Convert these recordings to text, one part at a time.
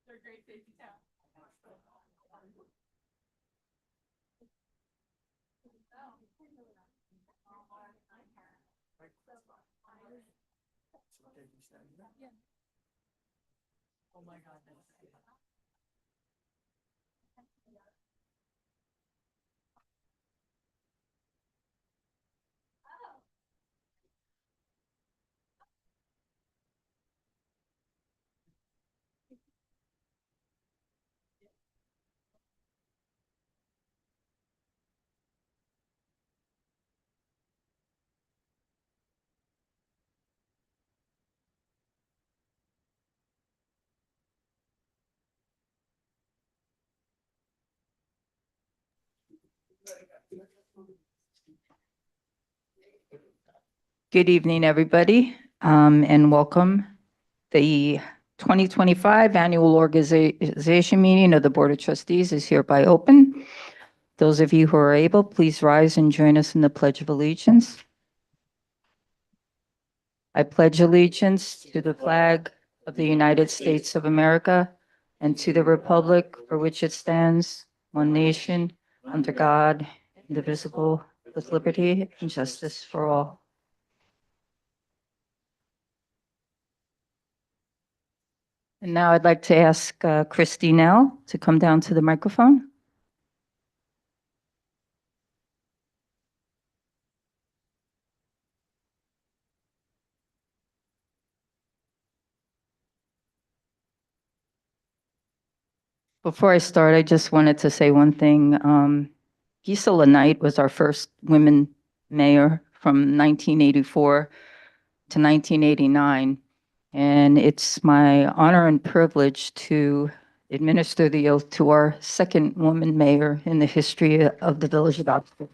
They're great safety town. Oh my God. Good evening, everybody, and welcome. The 2025 Annual Organization Meeting of the Board of Trustees is hereby open. Those of you who are able, please rise and join us in the Pledge of Allegiance. I pledge allegiance to the flag of the United States of America and to the republic for which it stands, one nation, under God, indivisible, with liberty and justice for all. And now I'd like to ask Christy Nell to come down to the microphone. Before I start, I just wanted to say one thing. Gisela Knight was our first women mayor from 1984 to 1989. And it's my honor and privilege to administer the oath to our second woman mayor in the history of the Village of Oxford.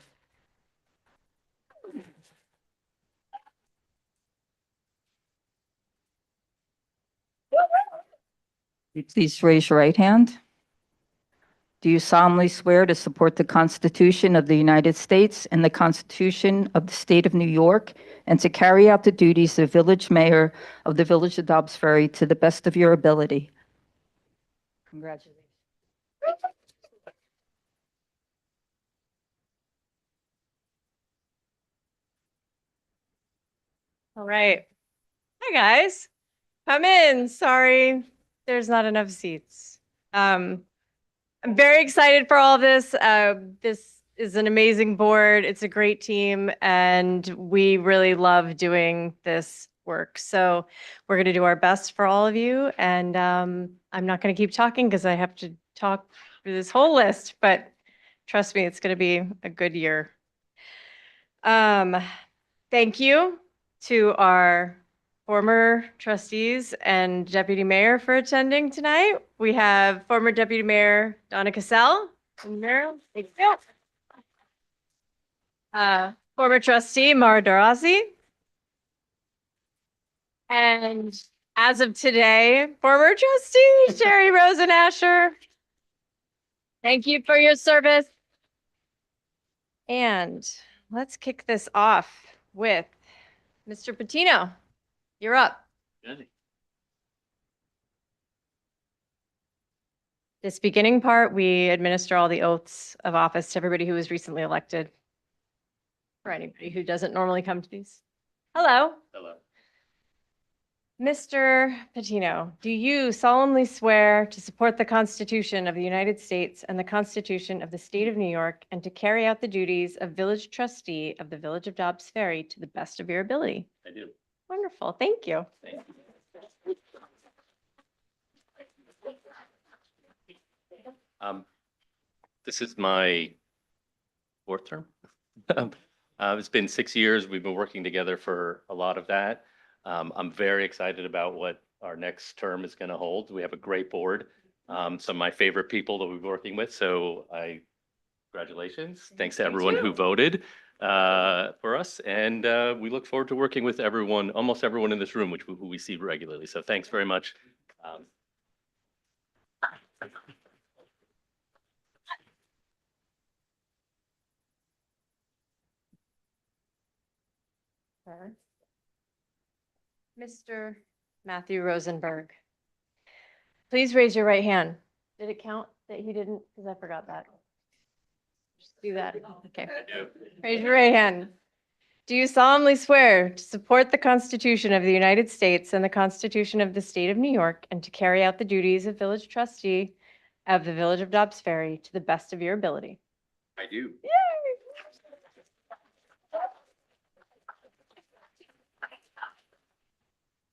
Please raise your right hand. Do you solemnly swear to support the Constitution of the United States and the Constitution of the State of New York, and to carry out the duties of village mayor of the Village of Dobbs Ferry to the best of your ability? Congratulations. All right. Hi, guys. Come in. Sorry, there's not enough seats. I'm very excited for all this. This is an amazing board. It's a great team, and we really love doing this work. So we're going to do our best for all of you. And I'm not going to keep talking because I have to talk through this whole list, but trust me, it's going to be a good year. Thank you to our former trustees and deputy mayor for attending tonight. We have former deputy mayor Donna Cassell. Thank you. Former trustee Mara Dorazzi. And as of today, former trustee Sherry Rosenasher. Thank you for your service. And let's kick this off with Mr. Patino. You're up. This beginning part, we administer all the oaths of office to everybody who was recently elected. For anybody who doesn't normally come to these. Hello. Hello. Mr. Patino, do you solemnly swear to support the Constitution of the United States and the Constitution of the State of New York, and to carry out the duties of village trustee of the Village of Dobbs Ferry to the best of your ability? I do. Wonderful. Thank you. Thank you. This is my fourth term. It's been 6 years. We've been working together for a lot of that. I'm very excited about what our next term is going to hold. We have a great board, some of my favorite people that we've been working with. So congratulations. Thanks to everyone who voted for us. And we look forward to working with everyone, almost everyone in this room, who we see regularly. So thanks very much. Mr. Matthew Rosenberg, please raise your right hand. Did it count that he didn't? Because I forgot that. Just do that. Okay. Raise your right hand. Do you solemnly swear to support the Constitution of the United States and the Constitution of the State of New York and to carry out the duties of village trustee of the Village of Dobbs Ferry to the best of your ability? I do. Yay!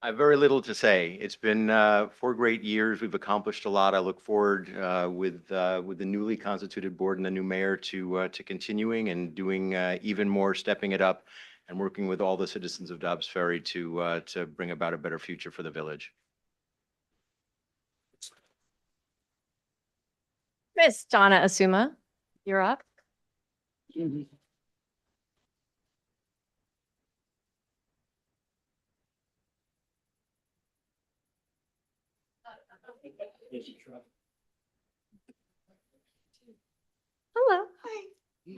I have very little to say. It's been 4 great years. We've accomplished a lot. I look forward with the newly constituted board and the new mayor to continuing and doing even more, stepping it up, and working with all the citizens of Dobbs Ferry to bring about a better future for the village. Miss Donna Asuma, you're up. Hello. Hi.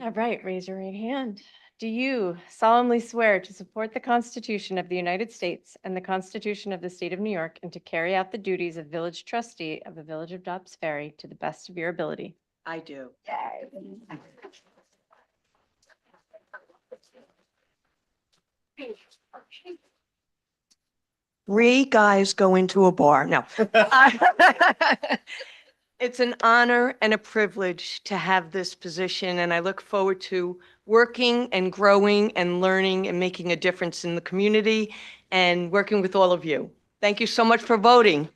All right, raise your right hand. Do you solemnly swear to support the Constitution of the United States and the Constitution of the State of New York and to carry out the duties of village trustee of the Village of Dobbs Ferry to the best of your ability? I do. Three guys go into a bar. No. It's an honor and a privilege to have this position, and I look forward to working and growing and learning and making a difference in the community and working with all of you. Thank you so much for voting.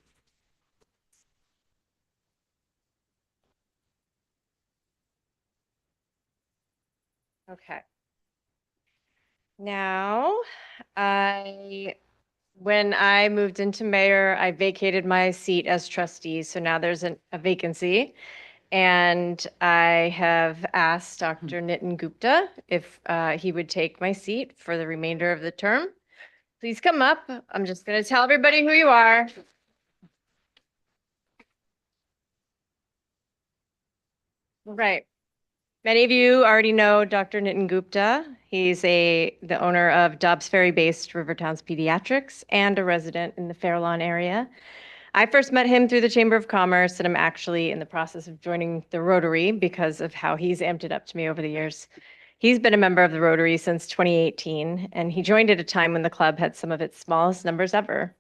Okay. Now, when I moved into mayor, I vacated my seat as trustee. So now there's a vacancy. And I have asked Dr. Nitin Gupta if he would take my seat for the remainder of the term. Please come up. I'm just going to tell everybody who you are. Right. Many of you already know Dr. Nitin Gupta. He's the owner of Dobbs Ferry-based Rivertowns Pediatrics and a resident in the Fair Lawn area. I first met him through the Chamber of Commerce, and I'm actually in the process of joining the Rotary because of how he's amped it up to me over the years. He's been a member of the Rotary since 2018, and he joined at a time when the club had some of its smallest numbers ever.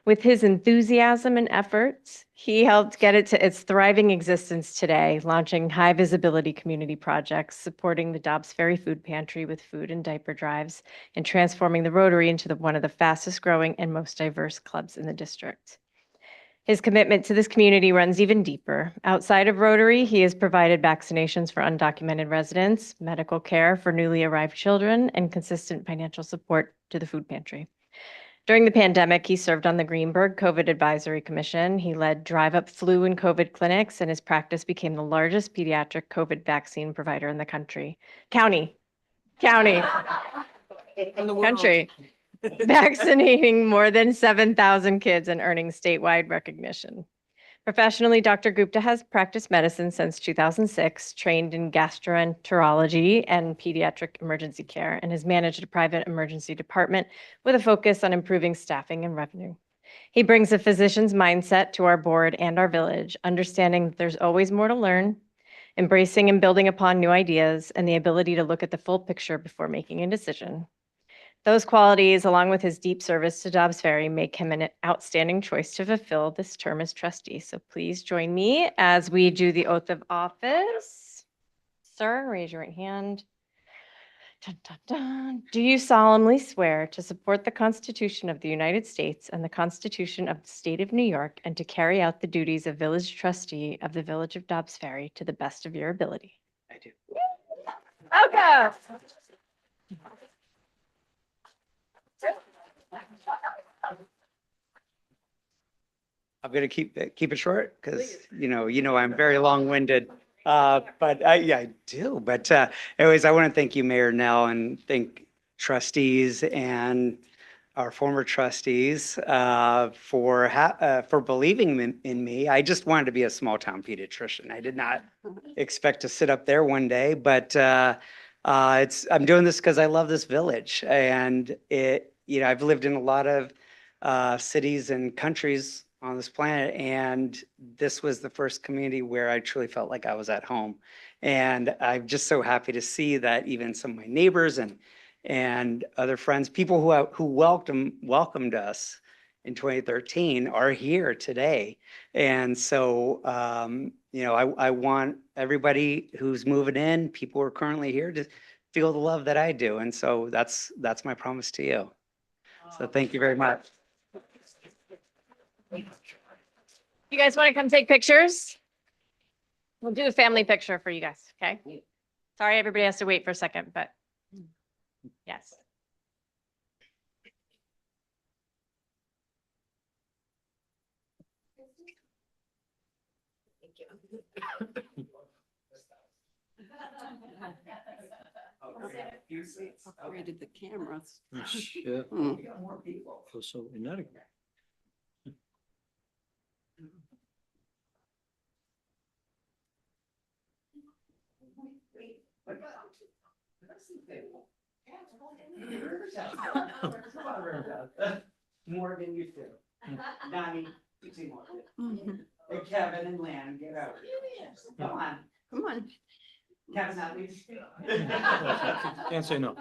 With his enthusiasm and efforts, he helped get it to its thriving existence today, launching high visibility community projects, supporting the Dobbs Ferry Food Pantry with food and diaper drives, and transforming the Rotary into one of the fastest growing and most diverse clubs in the district. His commitment to this community runs even deeper. Outside of Rotary, he has provided vaccinations for undocumented residents, medical care for newly arrived children, and consistent financial support to the food pantry. During the pandemic, he served on the Greenberg COVID Advisory Commission. He led drive-up flu and COVID clinics, and his practice became the largest pediatric COVID vaccine provider in the country. County. Country. Vaccinating more than 7,000 kids and earning statewide recognition. Professionally, Dr. Gupta has practiced medicine since 2006, trained in gastroenterology and pediatric emergency care, and has managed a private emergency department with a focus on improving staffing and revenue. He brings a physician's mindset to our board and our village, understanding that there's always more to learn, embracing and building upon new ideas, and the ability to look at the full picture before making a decision. Those qualities, along with his deep service to Dobbs Ferry, make him an outstanding choice to fulfill this term as trustee. So please join me as we do the oath of office. Sir, raise your right hand. Dun, dun, dun. Do you solemnly swear to support the Constitution of the United States and the Constitution of the State of New York and to carry out the duties of village trustee of the Village of Dobbs Ferry to the best of your ability? I do. Welcome. I'm gonna keep it short because I'm very long-winded. Yeah, I do. But anyways, I want to thank you, Mayor Nell, and thank trustees and our former trustees for believing in me. I just wanted to be a small-town pediatrician. I did not expect to sit up there one day, but I'm doing this because I love this village, and I've lived in a lot of cities and countries on this planet, and this was the first community where I truly felt like I was at home. And I'm just so happy to see that even some of my neighbors and other friends, people who welcomed us in 2013 are here today. And so, I want everybody who's moving in, people who are currently here, to feel the love that I do. And so that's my promise to you. So thank you very much. You guys want to come take pictures? We'll do a family picture for you guys, okay? Sorry, everybody has to wait for a second, but yes. Upgraded the cameras. Yeah. Hmm. So in that. More than you do. Donnie, you see more. Mhm. And Kevin and Lan, get out. Come on, Come on. Kevin, at least. Can't say no.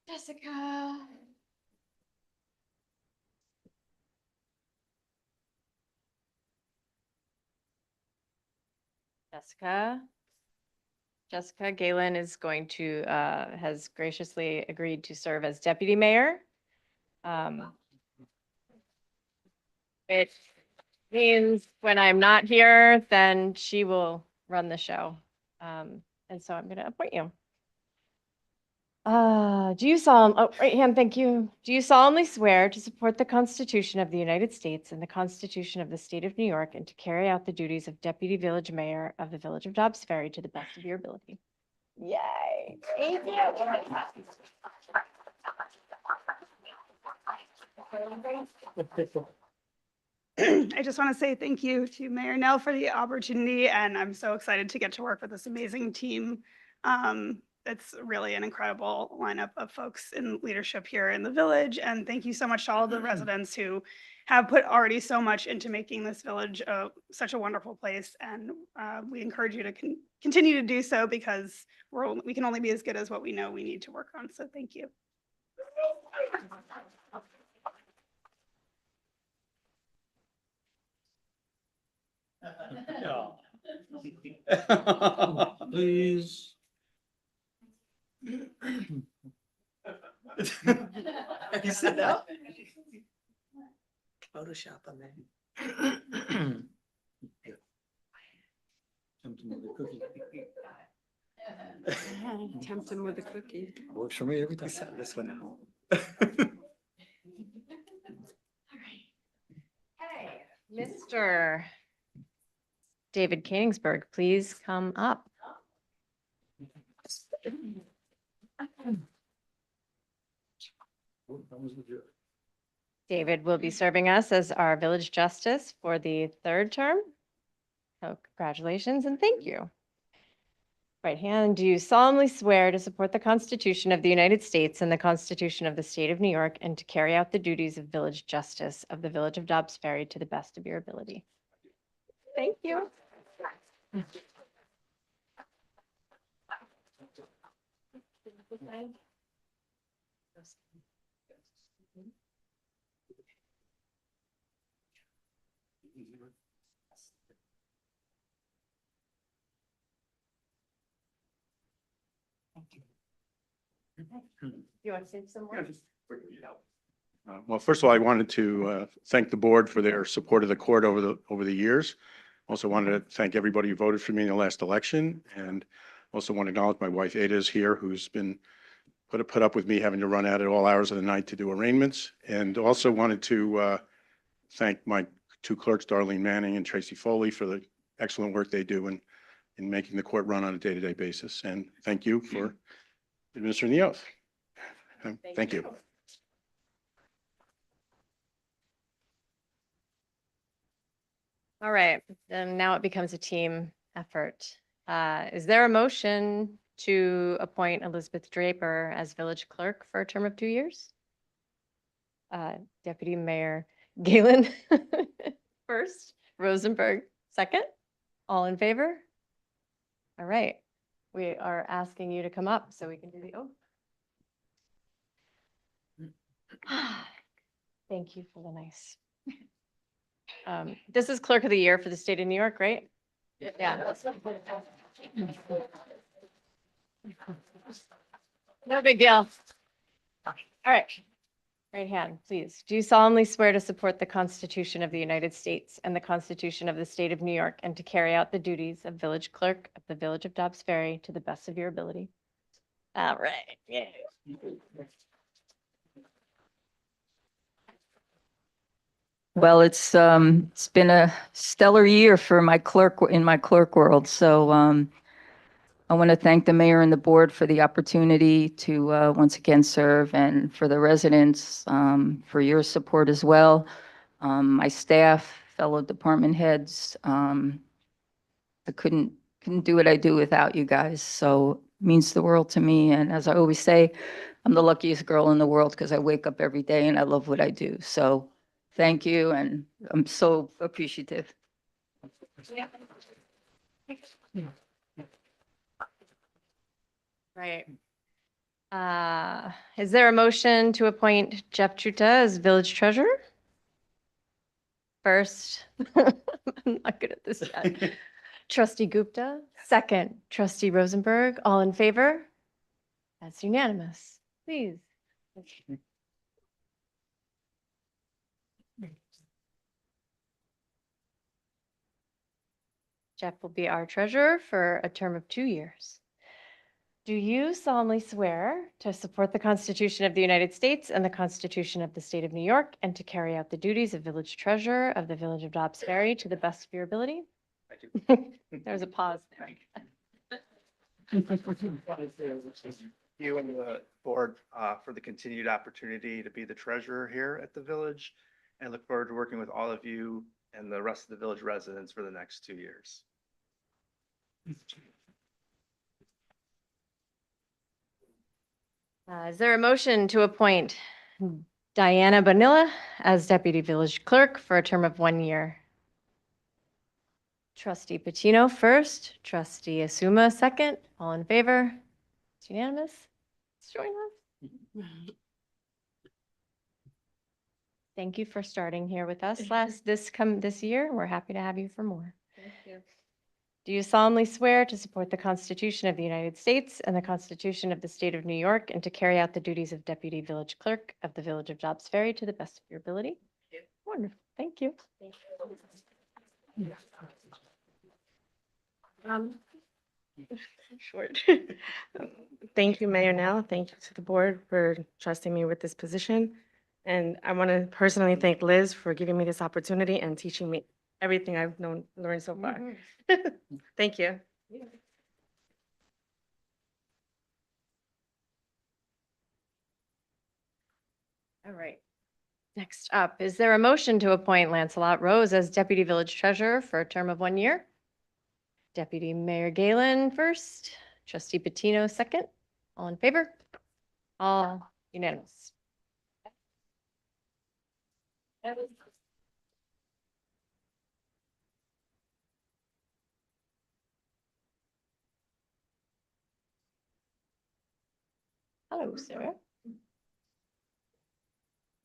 Jessica. Jessica. Jessica Galen is going to, has graciously agreed to serve as deputy mayor. Which means when I'm not here, then she will run the show. And so I'm going to appoint you. Right hand, thank you. Do you solemnly swear to support the Constitution of the United States and the Constitution of the State of New York and to carry out the duties of Deputy Village Mayor of the Village of Dobbs Ferry to the best of your ability? Yay. Thank you. I just want to say thank you to Mayor Nell for the opportunity, and I'm so excited to get to work with this amazing team. It's really an incredible lineup of folks in leadership here in the village, and thank you so much to all of the residents who have put already so much into making this village such a wonderful place. And we encourage you to continue to do so, because we can only be as good as what we know we need to work on. So thank you. Please. You sit down? Photoshop on that. Tempting with a cookie. Tempt him with a cookie. Works for me every time. We set this one out. Hey, Mr. David Koenigsberg, please come up. David will be serving us as our village justice for the third term. So congratulations and thank you. Right hand, do you solemnly swear to support the Constitution of the United States and the Constitution of the State of New York and to carry out the duties of village justice of the Village of Dobbs Ferry to the best of your ability? Thank you. You want to say some more? Well, first of all, I wanted to thank the board for their support of the court over the years. Also wanted to thank everybody who voted for me in the last election, and also want to acknowledge my wife Ada is here, who's been put up with me having to run out at all hours of the night to do arraignments. And also wanted to thank my two clerks, Darlene Manning and Tracy Foley, for the excellent work they do in making the court run on a day-to-day basis. And thank you for administering the oath. Thank you. All right, then now it becomes a team effort. Is there a motion to appoint Elizabeth Draper as village clerk for a term of 2 years? Deputy Mayor Galen first, Rosenberg second. All in favor? All right, we are asking you to come up so we can do the oath. Thank you for the nice. This is Clerk of the Year for the state of New York, right? Yeah. No big deal. All right. Right hand, please. Do you solemnly swear to support the Constitution of the United States and the Constitution of the State of New York and to carry out the duties of village clerk of the Village of Dobbs Ferry to the best of your ability? All right. Yeah. Well, it's been a stellar year for my clerk in my clerk world. So I want to thank the mayor and the board for the opportunity to once again serve, and for the residents for your support as well. My staff, fellow department heads, I couldn't do what I do without you guys. So it means the world to me. And as I always say, I'm the luckiest girl in the world because I wake up every day and I love what I do. So thank you, and I'm so appreciative. Right. Is there a motion to appoint Jeff Chuta as village treasurer? First, I'm not good at this yet. Trustee Gupta, second, trustee Rosenberg, all in favor? That's unanimous. Please. Jeff will be our treasurer for a term of 2 years. Do you solemnly swear to support the Constitution of the United States and the Constitution of the State of New York and to carry out the duties of village treasurer of the Village of Dobbs Ferry to the best of your ability? There's a pause there. You and the board for the continued opportunity to be the treasurer here at the village, and look forward to working with all of you and the rest of the village residents for the next 2 years. Is there a motion to appoint Diana Bonilla as deputy village clerk for a term of 1 year? Trustee Patino first, trustee Asuma second, all in favor? It's unanimous. Let's join us. Thank you for starting here with us this year. We're happy to have you for more. Thank you. Do you solemnly swear to support the Constitution of the United States and the Constitution of the State of New York and to carry out the duties of deputy village clerk of the Village of Dobbs Ferry to the best of your ability? Wonderful. Thank you. Short. Thank you, Mayor Nell. Thank you to the board for trusting me with this position. And I want to personally thank Liz for giving me this opportunity and teaching me everything I've learned so far. Thank you. All right. Next up, is there a motion to appoint Lancelot Rose as deputy village treasurer for a term of 1 year? Deputy Mayor Galen first, trustee Patino second. All in favor? All unanimous. Hello, sir.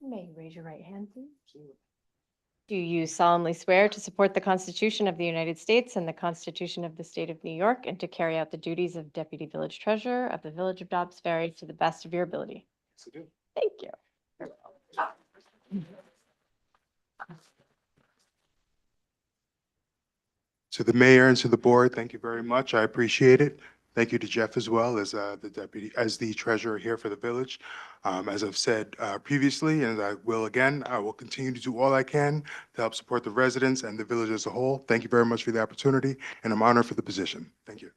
May you raise your right hand, please? Do you solemnly swear to support the Constitution of the United States and the Constitution of the State of New York and to carry out the duties of Deputy Village Treasurer of the Village of Dobbs Ferry to the best of your ability? Thank you. To the mayor and to the board, thank you very much. I appreciate it. Thank you to Jeff as well as the deputy, as the treasurer here for the village. As I've said previously, and I will again, I will continue to do all I can to help support the residents and the village as a whole. Thank you very much for the opportunity, and I'm honored for the position. Thank you.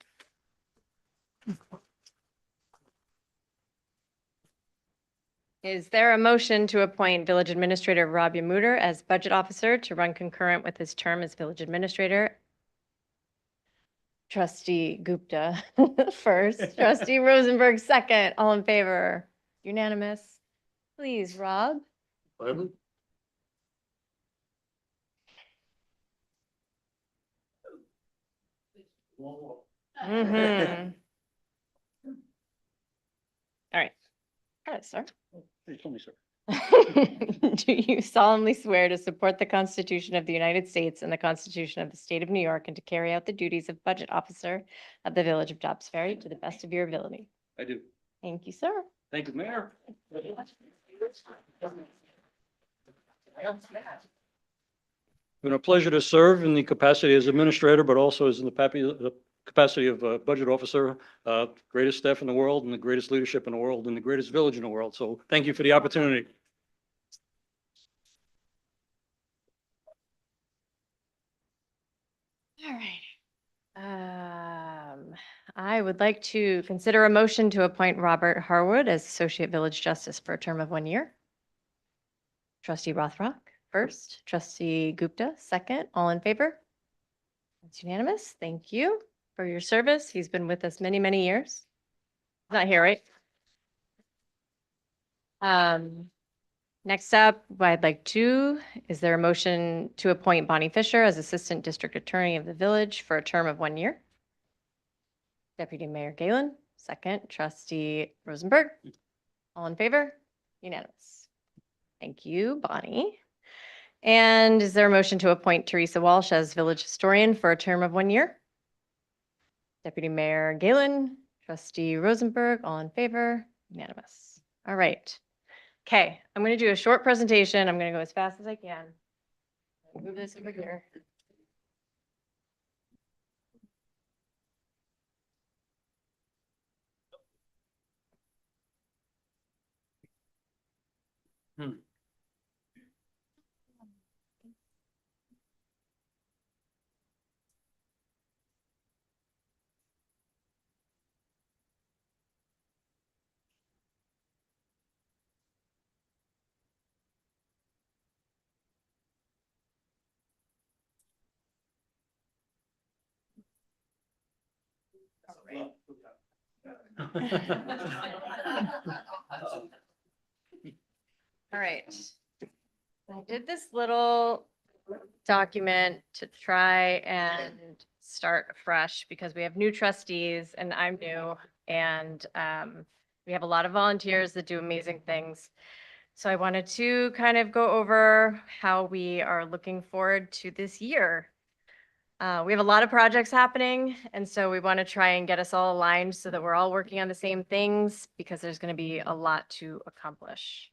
Is there a motion to appoint Village Administrator Rob Yamuter as Budget Officer to run concurrent with his term as Village Administrator? Trustee Gupta first, Trustee Rosenberg second. All in favor? Unanimous. Please, Rob. Mhm. All right. All right, sir. Hey, tell me, sir. Do you solemnly swear to support the Constitution of the United States and the Constitution of the State of New York and to carry out the duties of Budget Officer of the Village of Dobbs Ferry to the best of your ability? I do. Thank you, sir. Thank you, Mayor. Been a pleasure to serve in the capacity as administrator, but also as in the capacity of budget officer. Greatest staff in the world and the greatest leadership in the world and the greatest village in the world. So thank you for the opportunity. All right. I would like to consider a motion to appoint Robert Harwood as Associate Village Justice for a term of 1 year. Trustee Rothrock first, Trustee Gupta second. All in favor? That's unanimous. Thank you for your service. He's been with us many, many years. He's not here, right? Next up, is there a motion to appoint Bonnie Fisher as Assistant District Attorney of the Village for a term of 1 year? Deputy Mayor Galen, second. Trustee Rosenberg. All in favor? Unanimous. Thank you, Bonnie. And is there a motion to appoint Teresa Walsh as Village Historian for a term of 1 year? Deputy Mayor Galen, Trustee Rosenberg, all in favor? Unanimous. All right. Okay, I'm going to do a short presentation. I'm going to go as fast as I can. Move this over here. All right. I did this little document to try and start fresh because we have new trustees and I'm new and we have a lot of volunteers that do amazing things. So I wanted to kind of go over how we are looking forward to this year. We have a lot of projects happening, and so we want to try and get us all aligned so that we're all working on the same things because there's going to be a lot to accomplish.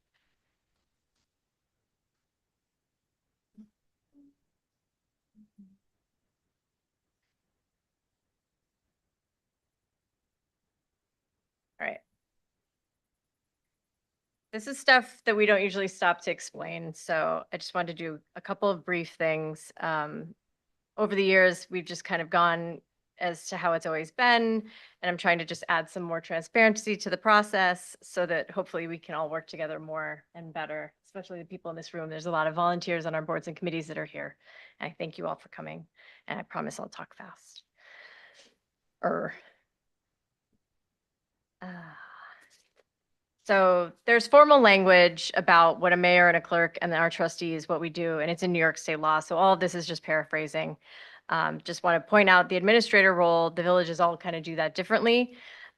All right. This is stuff that we don't usually stop to explain, so I just wanted to do a couple of brief things. Over the years, we've just kind of gone as to how it's always been, and I'm trying to just add some more transparency to the process so that hopefully we can all work together more and better, especially the people in this room. There's a lot of volunteers on our boards and committees that are here, and I thank you all for coming, and I promise I'll talk fast. So there's formal language about what a mayor and a clerk and our trustees, what we do, and it's in New York state law. So all of this is just paraphrasing. Just want to point out the administrator role, the villages all kind of do that differently.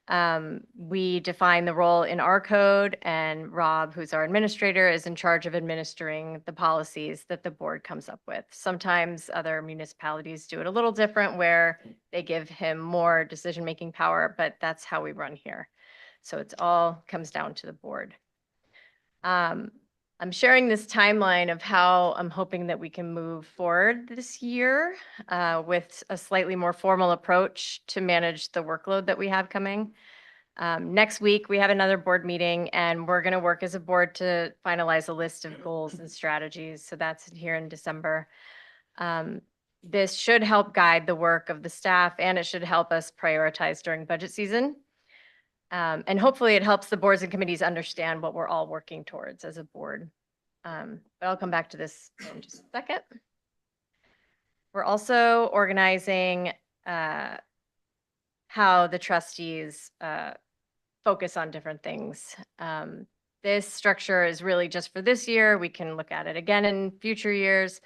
We define the role in our code, and Rob, who's our administrator, is in charge of administering the policies that the board comes up with. Sometimes other municipalities do it a little different where they give him more decision-making power, but that's how we run here. So it's all comes down to the board. I'm sharing this timeline of how I'm hoping that we can move forward this year with a slightly more formal approach to manage the workload that we have coming. Next week, we have another board meeting, and we're going to work as a board to finalize a list of goals and strategies. So that's here in December. This should help guide the work of the staff, and it should help us prioritize during budget season. And hopefully it helps the boards and committees understand what we're all working towards as a board. But I'll come back to this in just a second. We're also organizing how the trustees focus on different things. This structure is really just for this year. We can look at it again in future years,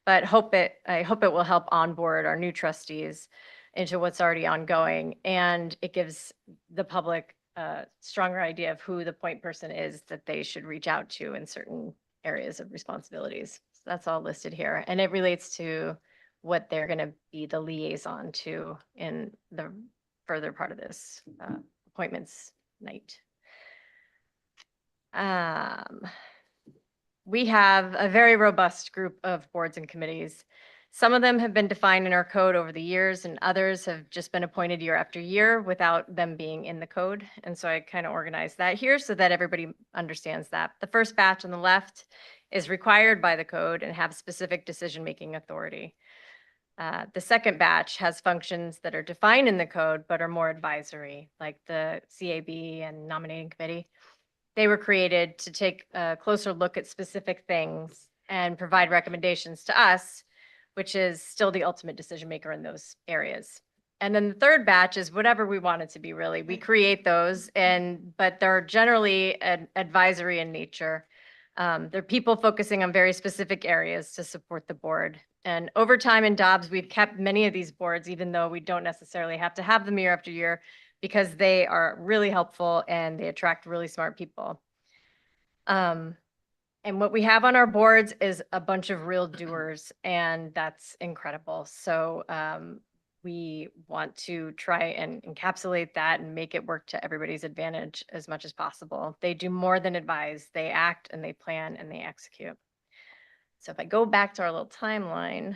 but I hope it will help onboard our new trustees into what's already ongoing, and it gives the public a stronger idea of who the point person is that they should reach out to in certain areas of responsibilities. So that's all listed here, and it relates to what they're going to be the liaison to in the further part of this appointments night. We have a very robust group of boards and committees. Some of them have been defined in our code over the years, and others have just been appointed year after year without them being in the code. And so I kind of organized that here so that everybody understands that. The first batch on the left is required by the code and have specific decision-making authority. The second batch has functions that are defined in the code but are more advisory, like the CAB and nominating committee. They were created to take a closer look at specific things and provide recommendations to us, which is still the ultimate decision maker in those areas. And then the third batch is whatever we want it to be, really. We create those, but they're generally advisory in nature. They're people focusing on very specific areas to support the board. And over time in Dobbs, we've kept many of these boards, even though we don't necessarily have to have them year after year, because they are really helpful and they attract really smart people. And what we have on our boards is a bunch of real doers, and that's incredible. So we want to try and encapsulate that and make it work to everybody's advantage as much as possible. They do more than advise. They act and they plan and they execute. So if I go back to our little timeline,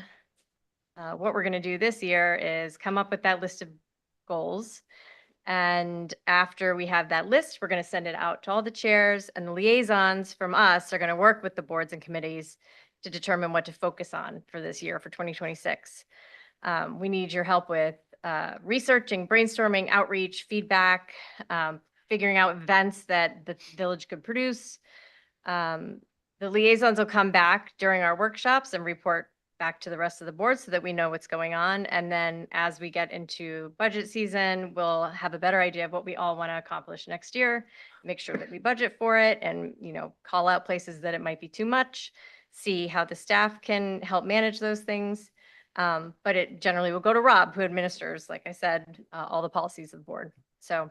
what we're going to do this year is come up with that list of goals. And after we have that list, we're going to send it out to all the chairs, and the liaisons from us are going to work with the boards and committees to determine what to focus on for this year, for 2026. We need your help with researching, brainstorming, outreach, feedback, figuring out events that the village could produce. The liaisons will come back during our workshops and report back to the rest of the board so that we know what's going on. And then as we get into budget season, we'll have a better idea of what we all want to accomplish next year, make sure that we budget for it, and, you know, call out places that it might be too much, see how the staff can help manage those things. But it generally will go to Rob, who administers, like I said, all the policies of the board. So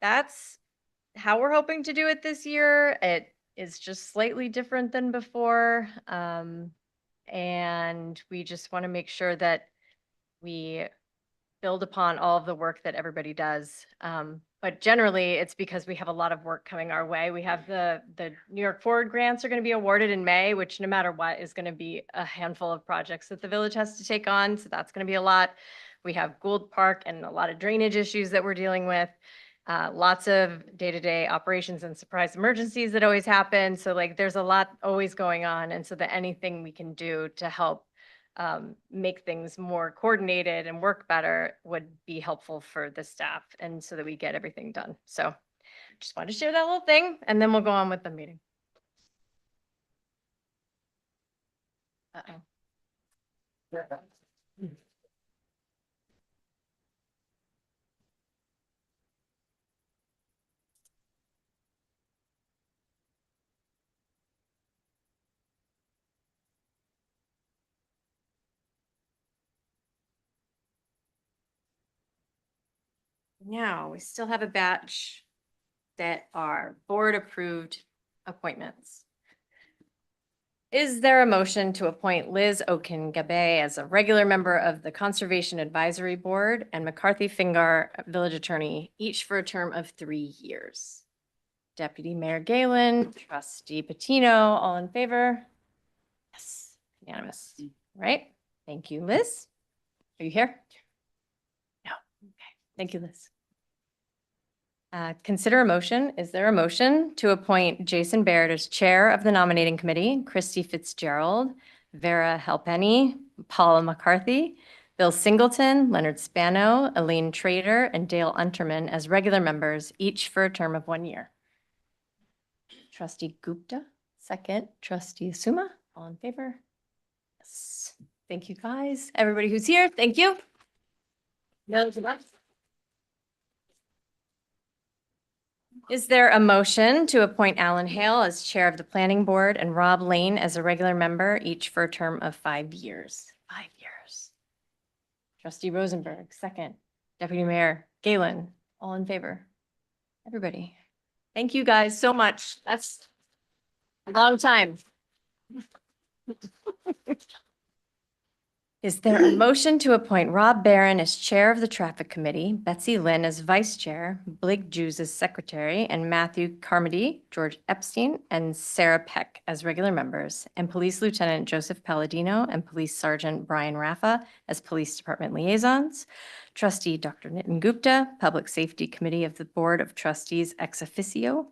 that's how we're hoping to do it this year. It is just slightly different than before. And we just want to make sure that we build upon all of the work that everybody does. But generally, it's because we have a lot of work coming our way. We have the New York Forward grants are going to be awarded in May, which no matter what is going to be a handful of projects that the village has to take on. So that's going to be a lot. We have Gould Park and a lot of drainage issues that we're dealing with. Lots of day-to-day operations and surprise emergencies that always happen. So like there's a lot always going on. And so that anything we can do to help make things more coordinated and work better would be helpful for the staff, and so that we get everything done. So just wanted to share that little thing, and then we'll go on with the meeting. Uh-oh. Now, we still have a batch that are board-approved appointments. Is there a motion to appoint Liz Okin-Gabe as a regular member of the Conservation Advisory Board and McCarthy Fingar, Village Attorney, each for a term of 3 years? Deputy Mayor Galen, Trustee Patino, all in favor? Yes, unanimous. Right? Thank you, Liz. Are you here? No. Okay. Thank you, Liz. Consider a motion. Is there a motion to appoint Jason Baird as Chair of the Nominating Committee, Christy Fitzgerald, Vera Halpenny, Paula McCarthy, Bill Singleton, Leonard Spano, Elaine Trader, and Dale Unterman as regular members, each for a term of 1 year? Trustee Gupta, second. Trustee Suma, all in favor? Yes. Thank you, guys. Everybody who's here, thank you. No, is there a motion to appoint Alan Hale as Chair of the Planning Board and Rob Lane as a regular member, each for a term of 5 years? 5 years. Trustee Rosenberg, second. Deputy Mayor Galen, all in favor? Everybody. Thank you guys so much. That's a long time. Is there a motion to appoint Rob Barron as Chair of the Traffic Committee, Betsy Lynn as Vice Chair, Blake Jews as Secretary, and Matthew Carmody, George Epstein, and Sarah Peck as regular members, and Police Lieutenant Joseph Palladino and Police Sergeant Brian Raffa as Police Department liaisons, Trustee Dr. Nitin Gupta, Public Safety Committee of the Board of Trustees ex officio,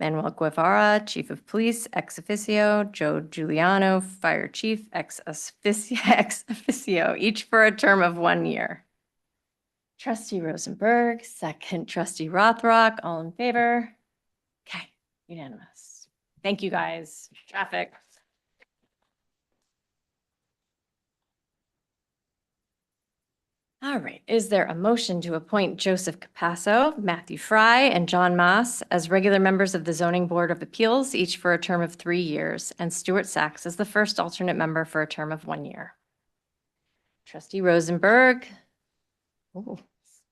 Manuel Guevara, Chief of Police, ex officio, Joe Giuliano, Fire Chief, ex officio, each for a term of 1 year. Trustee Rosenberg, second. Trustee Rothrock, all in favor? Okay, unanimous. Thank you, guys. Traffic. All right, is there a motion to appoint Joseph Capasso, Matthew Fry, and John Moss as regular members of the Zoning Board of Appeals, each for a term of 3 years, and Stuart Sachs as the first alternate member for a term of 1 year? Trustee Rosenberg. Ooh.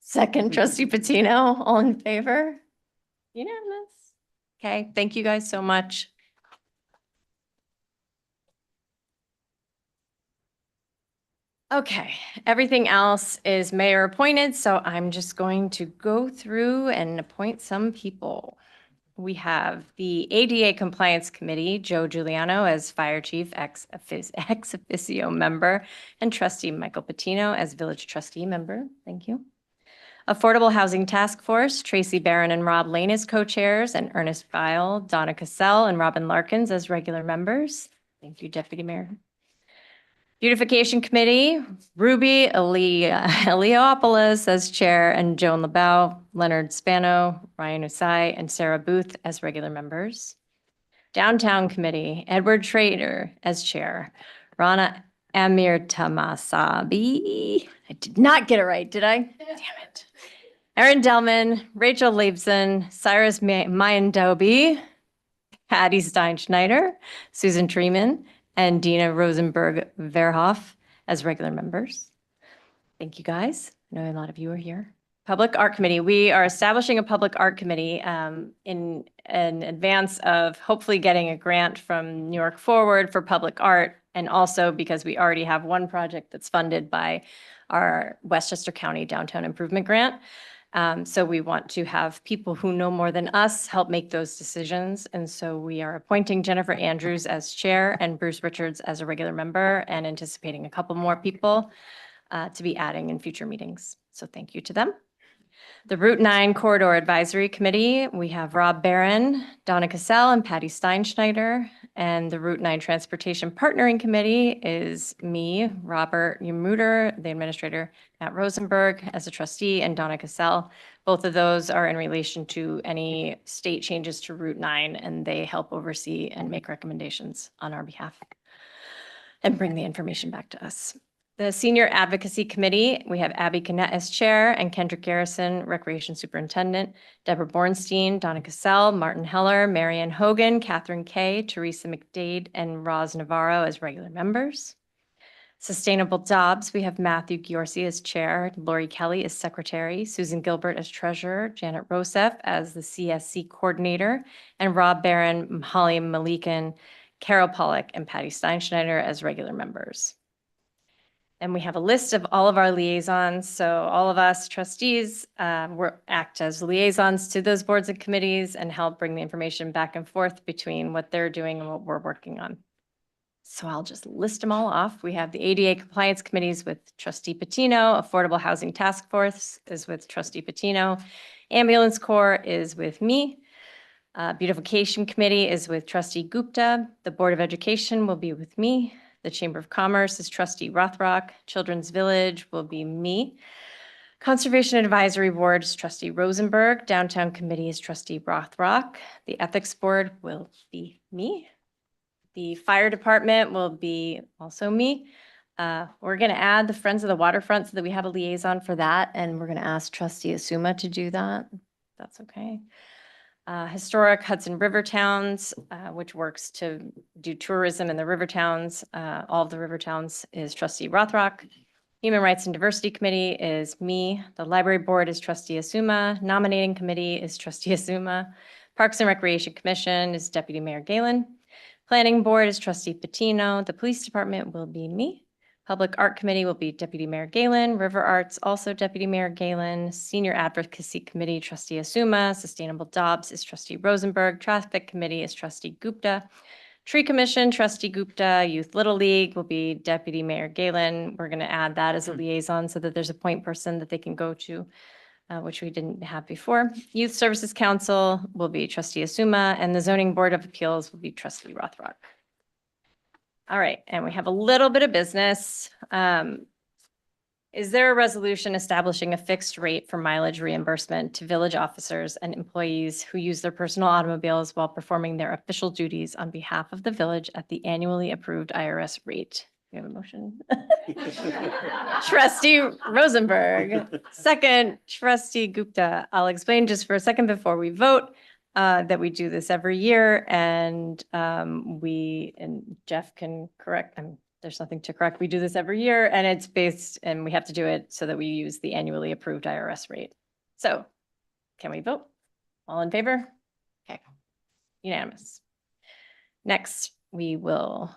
Second. Trustee Patino, all in favor? Unanimous. Okay, thank you guys so much. Okay, everything else is mayor appointed, so I'm just going to go through and appoint some people. We have the ADA Compliance Committee, Joe Giuliano as Fire Chief, ex officio member, and Trustee Michael Patino as Village Trustee member. Thank you. Affordable Housing Task Force, Tracy Barron and Rob Lane as co-chairs, and Ernest Bile, Donna Cassell, and Robin Larkins as regular members. Thank you, Deputy Mayor. Beautification Committee, Ruby Eliopoulos as chair, and Joan LeBeau, Leonard Spano, Ryan Usai, and Sarah Booth as regular members. Downtown Committee, Edward Trader as chair, Rana Amir Tamasabi. I did not get it right, did I? Damn it. Erin Delman, Rachel Leibson, Cyrus Mayandobi, Patty Steinschneider, Susan Treeman, and Dina Rosenberg Verhoff as regular members. Thank you, guys. I know a lot of you are here. Public Art Committee. We are establishing a Public Art Committee in advance of hopefully getting a grant from New York Forward for public art, and also because we already have one project that's funded by our Westchester County Downtown Improvement Grant. So we want to have people who know more than us help make those decisions. And so we are appointing Jennifer Andrews as chair and Bruce Richards as a regular member, and anticipating a couple more people to be adding in future meetings. So thank you to them. The Route 9 Corridor Advisory Committee, we have Rob Barron, Donna Cassell, and Patty Steinschneider. And the Route 9 Transportation Partnering Committee is me, Robert Yamruder, the administrator, Matt Rosenberg as a trustee, and Donna Cassell. Both of those are in relation to any state changes to Route 9, and they help oversee and make recommendations on our behalf and bring the information back to us. The Senior Advocacy Committee, we have Abby Cannett as chair, and Kendrick Garrison, Recreation Superintendent, Deborah Bornstein, Donna Cassell, Martin Heller, Marianne Hogan, Catherine Kay, Teresa McDade, and Roz Navarro as regular members. Sustainable Dobbs, we have Matthew Giorgi as chair, Lori Kelly as secretary, Susan Gilbert as treasurer, Janet Rosef as the CSC coordinator, and Rob Barron, Holly Malikan, Carol Pollock, and Patty Steinschneider as regular members. And we have a list of all of our liaisons. So all of us trustees act as liaisons to those boards and committees and help bring the information back and forth between what they're doing and what we're working on. So I'll just list them all off. We have the ADA compliance committees with trustee Patino, Affordable Housing Task Force is with trustee Patino, Ambulance Corps is with me, Beautification Committee is with trustee Gupta, the Board of Education will be with me, the Chamber of Commerce is trustee Rothrock, Children's Village will be me, Conservation Advisory Board is trustee Rosenberg, Downtown Committee is trustee Rothrock, the Ethics Board will be me. The fire department will be also me. We're going to add the Friends of the Waterfront so that we have a liaison for that. And we're going to ask trustee Asuma to do that. That's okay. Historic Hudson River Towns, which works to do tourism in the river towns. All of the river towns is trustee Rothrock. Human Rights and Diversity Committee is me. The Library Board is trustee Asuma. Nominating Committee is trustee Asuma. Parks and Recreation Commission is Deputy Mayor Galen. Planning Board is trustee Patino. The Police Department will be me. Public Art Committee will be Deputy Mayor Galen. River Arts, also Deputy Mayor Galen. Senior Advocacy Committee, trustee Asuma. Sustainable Dobbs is trustee Rosenberg. Traffic Committee is trustee Gupta. Tree Commission, trustee Gupta. Youth Little League will be Deputy Mayor Galen. We're going to add that as a liaison so that there's a point person that they can go to, which we didn't have before. Youth Services Council will be trustee Asuma, and the Zoning Board of Appeals will be trustee Rothrock. All right, and we have a little bit of business. Is there a resolution establishing a fixed rate for mileage reimbursement to village officers and employees who use their personal automobiles while performing their official duties on behalf of the village at the annually approved IRS rate? We have a motion. Trustee Rosenberg, second, trustee Gupta. I'll explain just for a second before we vote that we do this every year, and Jeff can correct. There's nothing to correct. We do this every year, and it's based, and we have to do it so that we use the annually approved IRS rate. So, can we vote? All in favor? Okay, unanimous. Next, we will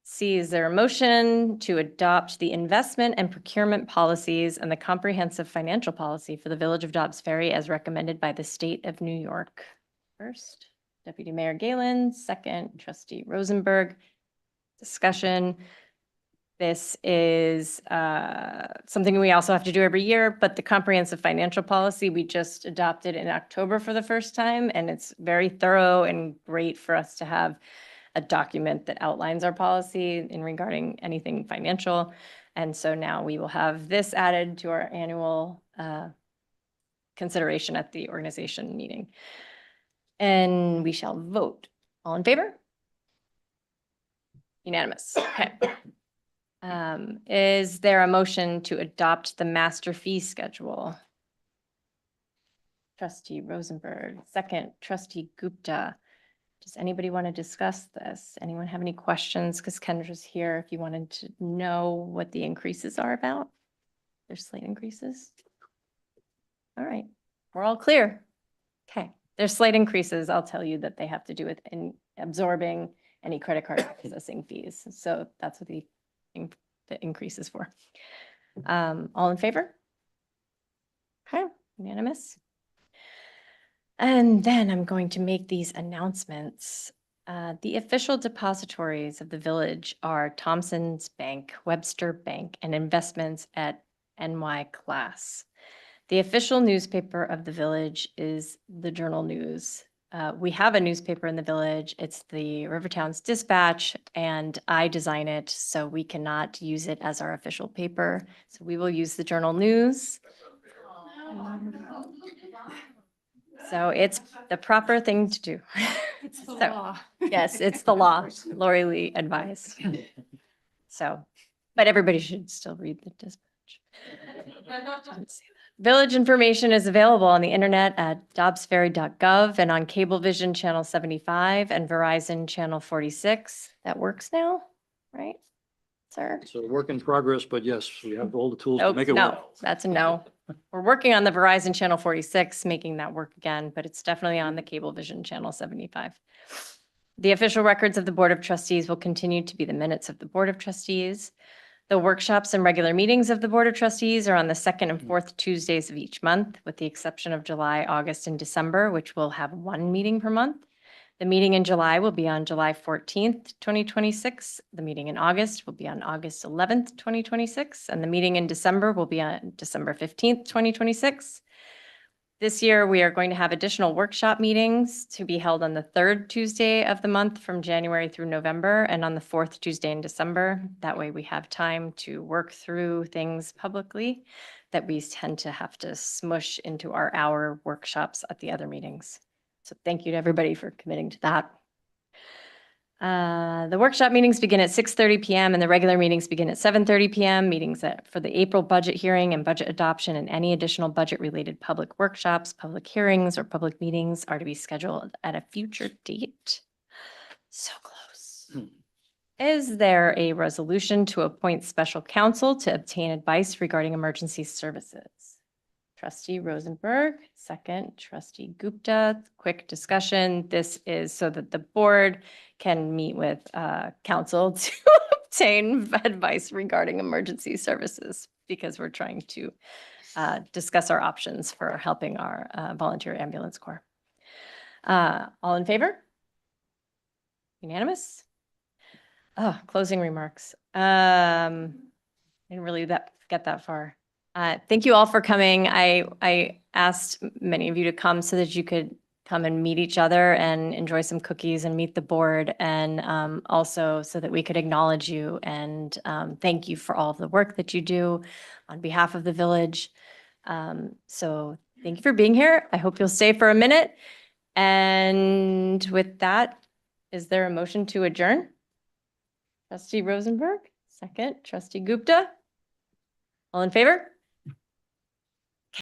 see, is there a motion to adopt the investment and procurement policies and the comprehensive financial policy for the Village of Dobbs Ferry as recommended by the State of New York? First, Deputy Mayor Galen, second, trustee Rosenberg. Discussion. This is something we also have to do every year, but the comprehensive financial policy we just adopted in October for the first time, and it's very thorough and great for us to have a document that outlines our policy in regarding anything financial. And so now we will have this added to our annual consideration at the organization meeting. And we shall vote. All in favor? Unanimous. Okay. Is there a motion to adopt the master fee schedule? Trustee Rosenberg, second, trustee Gupta. Does anybody want to discuss this? Anyone have any questions? Because Kendra's here if you wanted to know what the increases are about. There's slight increases. All right, we're all clear. Okay, there's slight increases. I'll tell you that they have to do with absorbing any credit card processing fees. So that's what the increase is for. All in favor? Okay, unanimous. And then I'm going to make these announcements. The official depositories of the village are Thompson's Bank, Webster Bank, and investments at NY Class. The official newspaper of the village is the Journal News. We have a newspaper in the village. It's the Rivertown's Dispatch, and I design it, so we cannot use it as our official paper. So we will use the Journal News. So it's the proper thing to do. It's the So, law. yes, it's the law. Lori Lee advised. So, but everybody should still read the Dispatch. Village information is available on the internet at dobbsferry.gov and on Cablevision Channel 75 and Verizon Channel 46. That works now, right? sir? It's a work in progress, but yes, we have all the tools to Nope, make it work. no, that's a no. We're working on the Verizon Channel 46, making that work again, but it's definitely on the Cablevision Channel 75. The official records of the Board of Trustees will continue to be the minutes of the Board of Trustees. The workshops and regular meetings of the Board of Trustees are on the second and fourth Tuesdays of each month, with the exception of July, August, and December, which will have one meeting per month. The meeting in July will be on July 14th, 2026. The meeting in August will be on August 11th, 2026. And the meeting in December will be on December 15th, 2026. This year, we are going to have additional workshop meetings to be held on the third Tuesday of the month from January through November and on the fourth Tuesday in December. That way we have time to work through things publicly that we tend to have to smush into our hour workshops at the other meetings. So thank you to everybody for committing to that. The workshop meetings begin at 6:30 PM and the regular meetings begin at 7:30 PM. Meetings for the April budget hearing and budget adoption and any additional budget-related public workshops, public hearings, or public meetings are to be scheduled at a future date. So close. Is there a resolution to appoint special counsel to obtain advice regarding emergency services? Trustee Rosenberg, second. Trustee Gupta, quick discussion. This is so that the board can meet with counsel to obtain advice regarding emergency services because we're trying to discuss our options for helping our volunteer ambulance corps. All in favor? Unanimous? Oh, closing remarks. Didn't really get that far. Thank you all for coming. I asked many of you to come so that you could come and meet each other and enjoy some cookies and meet the board, and also so that we could acknowledge you and thank you for all of the work that you do on behalf of the village. So thank you for being here. I hope you'll stay for a minute. And with that, is there a motion to adjourn? Trustee Rosenberg, second. Trustee Gupta? All in favor?